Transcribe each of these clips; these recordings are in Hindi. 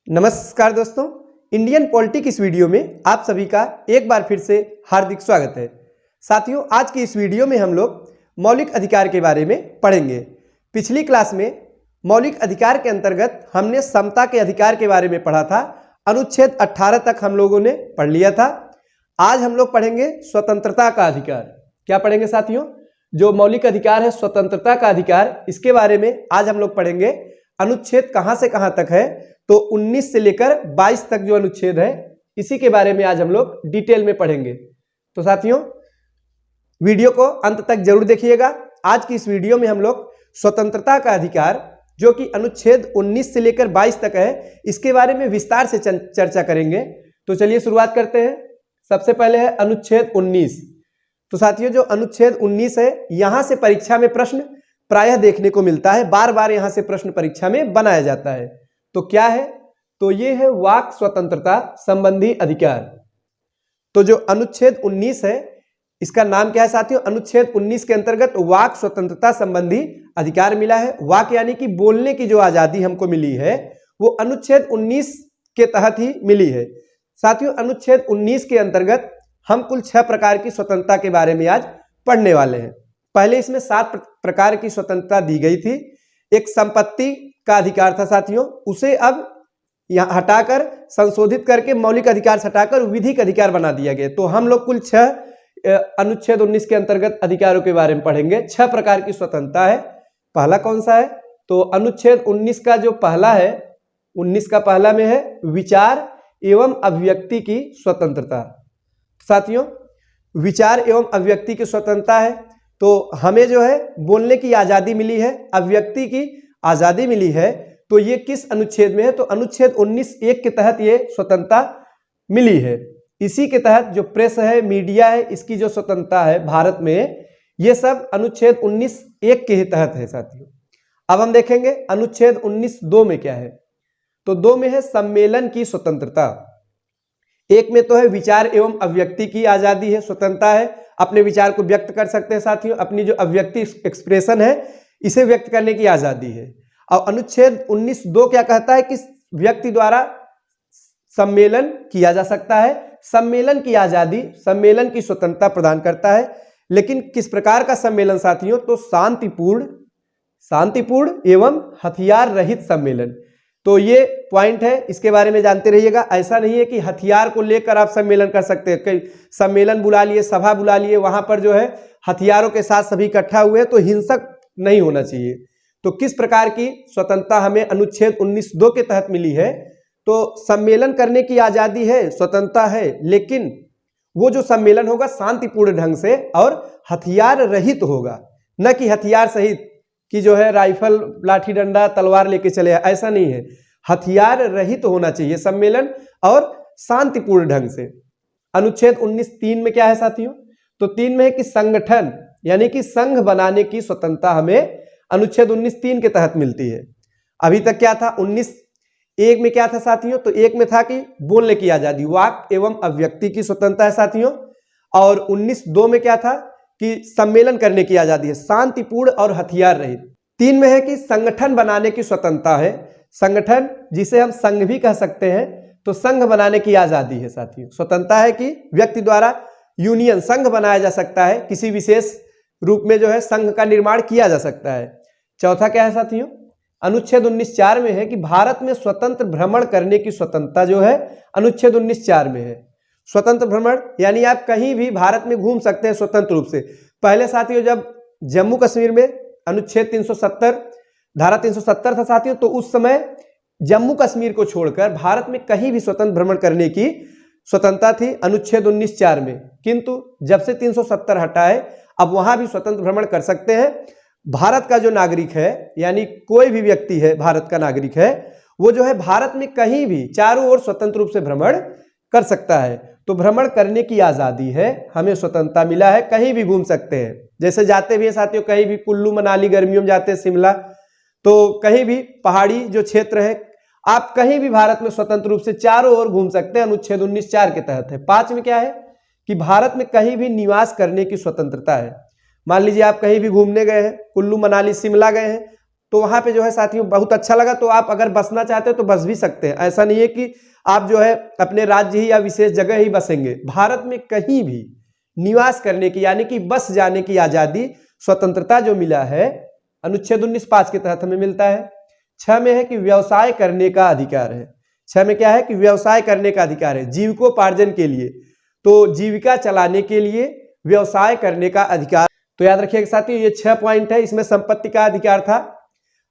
नमस्कार दोस्तों, इंडियन पॉलिटी की इस वीडियो में आप सभी का एक बार फिर से हार्दिक स्वागत है। साथियों, आज की इस वीडियो में हम लोग मौलिक अधिकार के बारे में पढ़ेंगे। पिछली क्लास में मौलिक अधिकार के अंतर्गत हमने समता के अधिकार के बारे में पढ़ा था। अनुच्छेद 18 तक हम लोगों ने पढ़ लिया था। आज हम लोग पढ़ेंगे स्वतंत्रता का अधिकार। क्या पढ़ेंगे साथियों? जो मौलिक अधिकार है स्वतंत्रता का अधिकार, इसके बारे में आज हम लोग पढ़ेंगे। अनुच्छेद कहां से कहां तक है? तो 19 से लेकर 22 तक जो अनुच्छेद है, इसी के बारे में आज हम लोग डिटेल में पढ़ेंगे। तो साथियों, वीडियो को अंत तक जरूर देखिएगा। आज की इस वीडियो में हम लोग स्वतंत्रता का अधिकार, जो कि अनुच्छेद 19 से लेकर 22 तक है, इसके बारे में विस्तार से चर्चा करेंगे। तो चलिए शुरुआत करते हैं। सबसे पहले है अनुच्छेद 19। तो साथियों, जो अनुच्छेद 19 है, यहां से परीक्षा में प्रश्न प्रायः देखने को मिलता है। बार बार यहां से प्रश्न परीक्षा में बनाया जाता है। तो क्या है? तो ये है वाक स्वतंत्रता संबंधी अधिकार। तो जो अनुच्छेद 19 है, इसका नाम क्या है साथियों? अनुच्छेद 19 के अंतर्गत वाक स्वतंत्रता संबंधी अधिकार मिला है। वाक यानी कि बोलने की जो आजादी हमको मिली है, वो अनुच्छेद 19 के तहत ही मिली है। साथियों, अनुच्छेद 19 के अंतर्गत हम कुल 6 प्रकार की स्वतंत्रता के बारे में आज पढ़ने वाले हैं। पहले इसमें 7 प्रकार की स्वतंत्रता दी गई थी। एक संपत्ति का अधिकार था साथियों, उसे अब यहाँ हटाकर संशोधित करके मौलिक अधिकार से हटाकर विधिक अधिकार बना दिया गया। तो हम लोग कुल 6 अनुच्छेद 19 के अंतर्गत अधिकारों के बारे में पढ़ेंगे। 6 प्रकार की स्वतंत्रता है। पहला कौन सा है? तो अनुच्छेद 19 का जो पहला है, 19 का पहला में है विचार एवं अभिव्यक्ति की स्वतंत्रता। साथियों, विचार एवं अभिव्यक्ति की स्वतंत्रता है। तो हमें जो है बोलने की आजादी मिली है, अभिव्यक्ति की आजादी मिली है। तो ये किस अनुच्छेद में है? तो अनुच्छेद 19(1) के तहत ये स्वतंत्रता मिली है। इसी के तहत जो प्रेस है, मीडिया है, इसकी जो स्वतंत्रता है भारत में, ये सब अनुच्छेद 19(1) के ही तहत है साथियों। अब हम देखेंगे अनुच्छेद 19(2) में क्या है। तो 2 में है सम्मेलन की स्वतंत्रता। 1 में तो है विचार एवं अभिव्यक्ति की आजादी है, स्वतंत्रता है, अपने विचार को व्यक्त कर सकते हैं साथियों। अपनी जो अभिव्यक्ति एक्सप्रेशन है, इसे व्यक्त करने की आजादी है। और अनुच्छेद 19(2) क्या कहता है कि व्यक्ति द्वारा सम्मेलन किया जा सकता है। सम्मेलन की आजादी, सम्मेलन की स्वतंत्रता प्रदान करता है। लेकिन किस प्रकार का सम्मेलन साथियों? तो शांतिपूर्ण एवं हथियार रहित सम्मेलन। तो ये पॉइंट है, इसके बारे में जानते रहिएगा। ऐसा नहीं है कि हथियार को लेकर आप सम्मेलन कर सकते हैं। कई सम्मेलन बुला लिए, सभा बुला लिए, वहां पर जो है हथियारों के साथ सभी इकट्ठा हुए, तो हिंसक नहीं होना चाहिए। तो किस प्रकार की स्वतंत्रता हमें अनुच्छेद 19(2) के तहत मिली है? तो सम्मेलन करने की आजादी है, स्वतंत्रता है, लेकिन वो जो सम्मेलन होगा शांतिपूर्ण ढंग से और हथियार रहित होगा, न कि हथियार सहित कि जो है राइफल, लाठी डंडा, तलवार लेके चले, ऐसा नहीं है। हथियार रहित होना चाहिए सम्मेलन और शांतिपूर्ण ढंग से। अनुच्छेद 19(3) में क्या है साथियों? तो 3 में है कि संगठन यानी कि संघ बनाने की स्वतंत्रता हमें अनुच्छेद 19(3) के तहत मिलती है। अभी तक क्या था? 19(1) में क्या था साथियों? तो 1 में था कि बोलने की आजादी, वाक एवं अभिव्यक्ति की स्वतंत्रता है साथियों। और 19(2) में क्या था कि सम्मेलन करने की आजादी है, शांतिपूर्ण और हथियार रहित। 3 में है कि संगठन बनाने की स्वतंत्रता है। संगठन, जिसे हम संघ भी कह सकते हैं, तो संघ बनाने की आजादी है साथियों। स्वतंत्रता है कि व्यक्ति द्वारा यूनियन, संघ बनाया जा सकता है, किसी विशेष रूप में जो है संघ का निर्माण किया जा सकता है। चौथा क्या है साथियों? अनुच्छेद 19(4) में है कि भारत में स्वतंत्र भ्रमण करने की स्वतंत्रता जो है अनुच्छेद 19(4) में है। स्वतंत्र भ्रमण यानी आप कहीं भी भारत में घूम सकते हैं स्वतंत्र रूप से। पहले साथियों, जब जम्मू कश्मीर में अनुच्छेद 370, धारा 370 था साथियों, तो उस समय जम्मू कश्मीर को छोड़कर भारत में कहीं भी स्वतंत्र भ्रमण करने की स्वतंत्रता थी अनुच्छेद 19(4) में। किंतु जब से 370 हटा है, अब वहां भी स्वतंत्र भ्रमण कर सकते हैं। भारत का जो नागरिक है, यानी कोई भी व्यक्ति है भारत का नागरिक है, वो जो है भारत में कहीं भी चारों ओर स्वतंत्र रूप से भ्रमण कर सकता है। तो भ्रमण करने की आजादी है, हमें स्वतंत्रता मिला है, कहीं भी घूम सकते हैं। जैसे जाते भी हैं साथियों, कहीं भी कुल्लू मनाली गर्मियों में जाते हैं, शिमला, तो कहीं भी पहाड़ी जो क्षेत्र है, आप कहीं भी भारत में स्वतंत्र रूप से चारों ओर घूम सकते हैं, अनुच्छेद 19(4) के तहत है। 5 में क्या है कि भारत में कहीं भी निवास करने की स्वतंत्रता है। मान लीजिए आप कहीं भी घूमने गए हैं, कुल्लू मनाली शिमला गए हैं, तो वहाँ पे जो है साथियों बहुत अच्छा लगा। तो आप अगर बसना चाहते हो तो बस भी सकते हैं, ऐसा नहीं है कि आप जो है अपने राज्य ही या विशेष जगह ही बसेंगे। भारत में कहीं भी निवास करने की यानी कि बस जाने की आज़ादी, स्वतंत्रता जो मिला है अनुच्छेद 19(5) के तहत हमें मिलता है। 6 में है कि व्यवसाय करने का अधिकार है। 6 में क्या है कि व्यवसाय करने का अधिकार है, जीविकोपार्जन के लिए, तो जीविका चलाने के लिए व्यवसाय करने का अधिकार। तो याद रखिएगा साथियों, ये 6 पॉइंट है। इसमें संपत्ति का अधिकार था,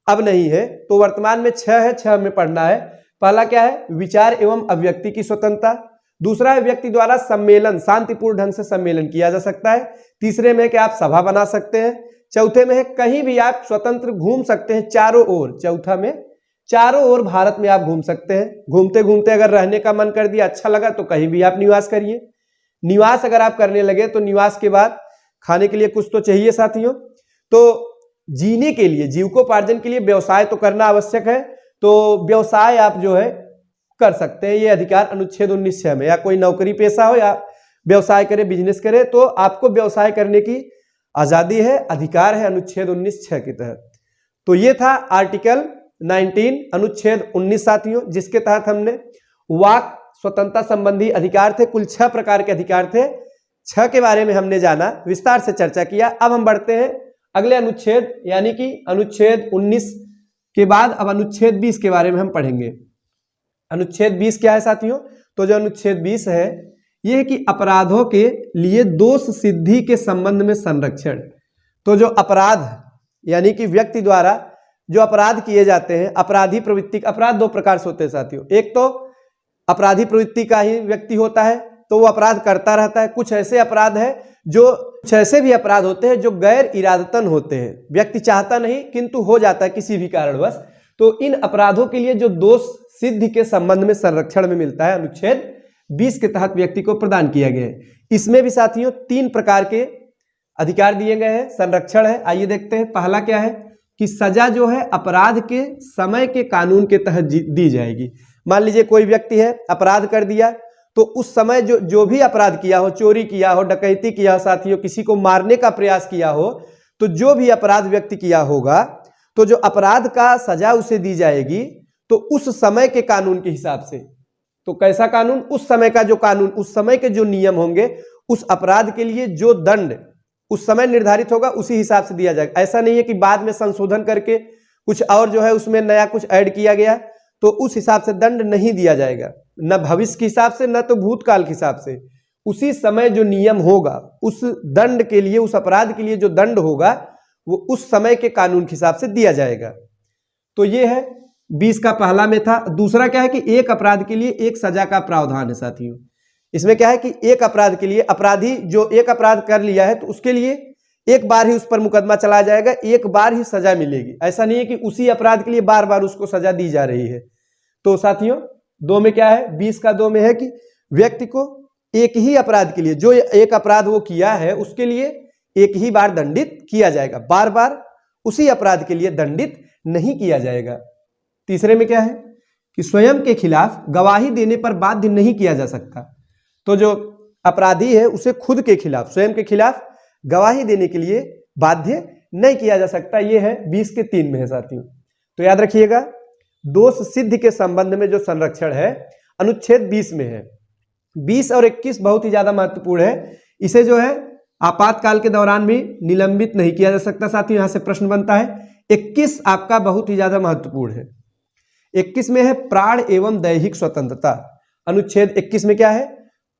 अब नहीं है, तो वर्तमान में 6 है, 6 में पढ़ना है। पहला क्या है, विचार एवं अभिव्यक्ति की स्वतंत्रता। दूसरा है व्यक्ति द्वारा सम्मेलन, शांतिपूर्ण ढंग से सम्मेलन किया जा सकता है। तीसरे में कि आप सभा बना सकते हैं। चौथे में है कहीं भी आप स्वतंत्र घूम सकते हैं चारों ओर। चौथा में चारों ओर भारत में आप घूम सकते हैं। घूमते घूमते अगर रहने का मन कर दिया, अच्छा लगा, तो कहीं भी आप निवास करिए। निवास अगर आप करने लगे तो निवास के बाद खाने के लिए कुछ तो चाहिए साथियों। तो जीने के लिए, जीविकोपार्जन के लिए व्यवसाय तो करना आवश्यक है, तो व्यवसाय आप जो है कर सकते हैं। ये अधिकार अनुच्छेद 19(6) में, या कोई नौकरी पेशा हो या व्यवसाय करे, बिजनेस करे, तो आपको व्यवसाय करने की आजादी है, अधिकार है अनुच्छेद 19(6) के तहत। तो ये था आर्टिकल 19 अनुच्छेद 19 साथियों, जिसके तहत हमने वाक स्वतंत्रता संबंधी अधिकार थे। कुल 6 प्रकार के अधिकार थे। 6 के बारे में हमने जाना, विस्तार से चर्चा किया। अब हम बढ़ते हैं अगले अनुच्छेद, यानी कि अनुच्छेद 19 के बाद अब अनुच्छेद 20 के बारे में हम पढ़ेंगे। अनुच्छेद 20 क्या है साथियों? तो जो अनुच्छेद 20 है यह है कि अपराधों के लिए दोष सिद्धि के संबंध में संरक्षण। तो जो अपराध यानी कि व्यक्ति द्वारा जो अपराध किए जाते हैं, अपराधी प्रवृत्ति, अपराध 2 प्रकार से होते हैं साथियों। एक तो अपराधी प्रवृत्ति का ही व्यक्ति होता है, तो वो अपराध करता रहता है। कुछ ऐसे अपराध है जो, कुछ ऐसे भी अपराध होते हैं जो गैर इरादतन होते हैं, व्यक्ति चाहता नहीं किंतु हो जाता है किसी भी कारणवश। तो इन अपराधों के लिए जो दोष सिद्धि के संबंध में संरक्षण में मिलता है, अनुच्छेद 20 के तहत व्यक्ति को प्रदान किया गया है। इसमें भी साथियों 3 प्रकार के अधिकार दिए गए हैं, संरक्षण है। आइए देखते हैं। पहला क्या है कि सजा जो है अपराध के समय के कानून के तहत दी जाएगी। मान लीजिए कोई व्यक्ति है, अपराध कर दिया, तो उस समय जो भी अपराध किया हो, चोरी किया हो, डकैती किया हो साथियों, किसी को मारने का प्रयास किया हो, तो जो भी अपराध व्यक्ति किया होगा, तो जो अपराध का सजा उसे दी जाएगी, तो उस समय के कानून के हिसाब से। तो कैसा कानून? उस समय का जो कानून, उस समय के जो नियम होंगे, उस अपराध के लिए जो दंड उस समय निर्धारित होगा उसी हिसाब से दिया जाएगा। ऐसा नहीं है कि बाद में संशोधन करके कुछ और जो है उसमें नया कुछ ऐड किया गया, तो उस हिसाब से दंड नहीं दिया जाएगा, न भविष्य के हिसाब से न तो भूतकाल के हिसाब से। उसी समय जो नियम होगा, उस दंड के लिए, उस अपराध के लिए जो दंड होगा, वो उस समय के कानून के हिसाब से दिया जाएगा। तो ये है 20 का पहला में था। दूसरा क्या है कि एक अपराध के लिए एक सजा का प्रावधान है साथियों। इसमें क्या है कि एक अपराध के लिए, अपराधी जो एक अपराध कर लिया है, तो उसके लिए एक बार ही उस पर मुकदमा चलाया जाएगा, एक बार ही सजा मिलेगी। ऐसा नहीं है कि उसी अपराध के लिए बार बार उसको सजा दी जा रही है। तो साथियों 2 में क्या है, 20 का 2 में है कि व्यक्ति को एक ही अपराध के लिए, जो एक अपराध वो किया है उसके लिए एक ही बार दंडित किया जाएगा, बार बार उसी अपराध के लिए दंडित नहीं किया जाएगा। तीसरे में क्या है कि स्वयं के खिलाफ गवाही देने पर बाध्य नहीं किया जा सकता। तो जो अपराधी है उसे खुद के खिलाफ, स्वयं के खिलाफ गवाही देने के लिए बाध्य नहीं किया जा सकता। ये है 20 के 3 में है साथियों। तो याद रखिएगा, दोष सिद्धि के संबंध में जो संरक्षण है अनुच्छेद 20 में है। 20 और 21 बहुत ही ज्यादा महत्वपूर्ण है। इसे जो है आपातकाल के दौरान भी निलंबित नहीं किया जा सकता साथियों, यहां से प्रश्न बनता है। 21 आपका बहुत ही ज्यादा महत्वपूर्ण है। 21 में है प्राण एवं दैहिक स्वतंत्रता। अनुच्छेद 21 में क्या है?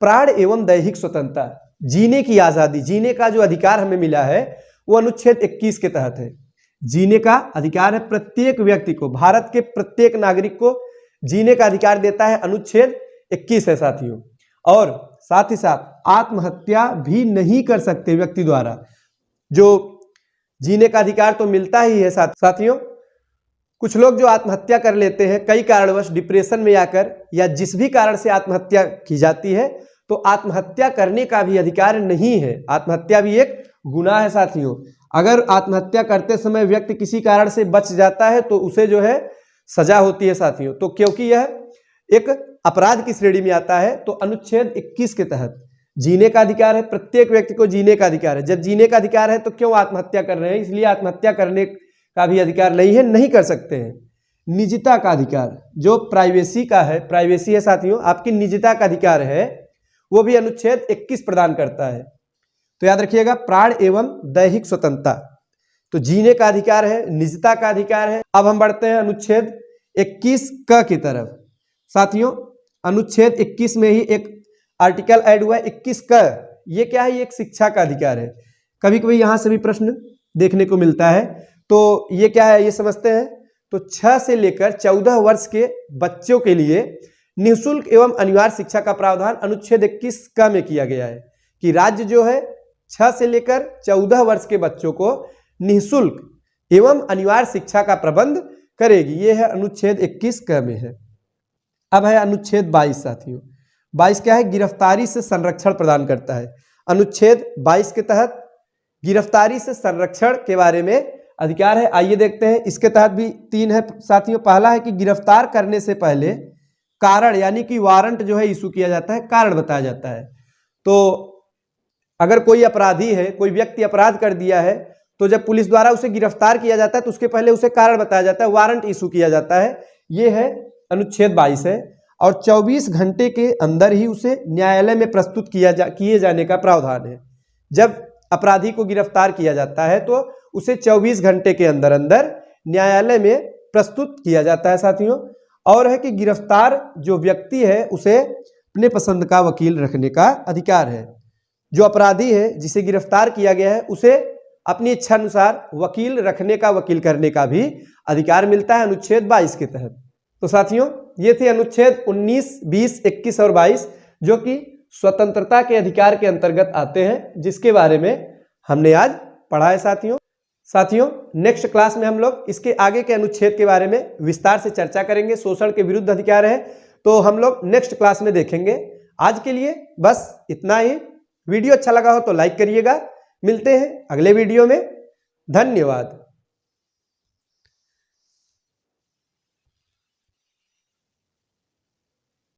प्राण एवं दैहिक स्वतंत्रता, जीने की आजादी, जीने का जो अधिकार हमें मिला है वो अनुच्छेद 21 के तहत है। जीने का अधिकार है प्रत्येक व्यक्ति को, भारत के प्रत्येक नागरिक को जीने का अधिकार देता है, अनुच्छेद 21 है साथियों। और साथ ही साथ आत्महत्या भी नहीं कर सकते व्यक्ति द्वारा, जो जीने का अधिकार तो मिलता ही है साथियों। कुछ लोग जो आत्महत्या कर लेते हैं कई कारणवश, डिप्रेशन में आकर या जिस भी कारण से आत्महत्या की जाती है, तो आत्महत्या करने का भी अधिकार नहीं है। आत्महत्या भी एक गुनाह है साथियों। अगर आत्महत्या करते समय व्यक्ति किसी कारण से बच जाता है तो उसे जो है सजा होती है साथियों। तो क्योंकि यह एक अपराध की श्रेणी में आता है, तो अनुच्छेद 21 के तहत जीने का अधिकार है, प्रत्येक व्यक्ति को जीने का अधिकार है। जब जीने का अधिकार है तो क्यों आत्महत्या कर रहे हैं? इसलिए आत्महत्या करने का भी अधिकार नहीं है, नहीं कर सकते हैं। निजता का अधिकार जो प्राइवेसी का है, प्राइवेसी है साथियों, आपकी निजता का अधिकार है, वो भी अनुच्छेद 21 प्रदान करता है। तो याद रखिएगा, प्राण एवं दैहिक स्वतंत्रता, तो जीने का अधिकार है, निजता का अधिकार है। अब हम बढ़ते हैं अनुच्छेद 21 क की तरफ। साथियों, अनुच्छेद 21 में ही एक आर्टिकल ऐड हुआ है 21 क। ये क्या है? ये एक शिक्षा का अधिकार है। कभी कभी यहां से भी प्रश्न देखने को मिलता है, तो ये क्या है ये समझते हैं। तो 6 से लेकर 14 वर्ष के बच्चों के लिए निःशुल्क एवं अनिवार्य शिक्षा का प्रावधान अनुच्छेद 21 क में किया गया है कि राज्य जो है 6 से लेकर 14 वर्ष के बच्चों को निःशुल्क एवं अनिवार्य शिक्षा का प्रबंध करेगी। ये है अनुच्छेद 21 क में है। अब है अनुच्छेद 22 साथियों। 22 क्या है? गिरफ्तारी से संरक्षण प्रदान करता है। अनुच्छेद 22 के तहत गिरफ्तारी से संरक्षण के बारे में अधिकार है। आइए देखते हैं। इसके तहत भी 3 है साथियों। पहला है कि गिरफ्तार करने से पहले कारण यानी कि वारंट जो है इशू किया जाता है, कारण बताया जाता है। तो अगर कोई अपराधी है, कोई व्यक्ति अपराध कर दिया है, तो जब पुलिस द्वारा उसे गिरफ्तार किया जाता है तो उसके पहले उसे कारण बताया जाता है, वारंट इशू किया जाता है। ये है अनुच्छेद 22 है। और 24 घंटे के अंदर ही उसे न्यायालय में प्रस्तुत किए जाने का प्रावधान है। जब अपराधी को गिरफ्तार किया जाता है तो उसे 24 घंटे के अंदर अंदर न्यायालय में प्रस्तुत किया जाता है साथियों। और है कि गिरफ्तार जो व्यक्ति है उसे अपने पसंद का वकील रखने का अधिकार है। जो अपराधी है जिसे गिरफ्तार किया गया है उसे अपनी इच्छा अनुसार वकील रखने का, वकील करने का भी अधिकार मिलता है अनुच्छेद 22 के तहत। तो साथियों, ये थे अनुच्छेद 19, 20, 21 और 22 जो कि स्वतंत्रता के अधिकार के अंतर्गत आते हैं, जिसके बारे में हमने आज पढ़ा है साथियों। नेक्स्ट क्लास में हम लोग इसके आगे के अनुच्छेद के बारे में विस्तार से चर्चा करेंगे। शोषण के विरुद्ध अधिकार है, तो हम लोग नेक्स्ट क्लास में देखेंगे। आज के लिए बस इतना ही। वीडियो अच्छा लगा हो तो लाइक करिएगा। मिलते हैं अगले वीडियो में। धन्यवाद।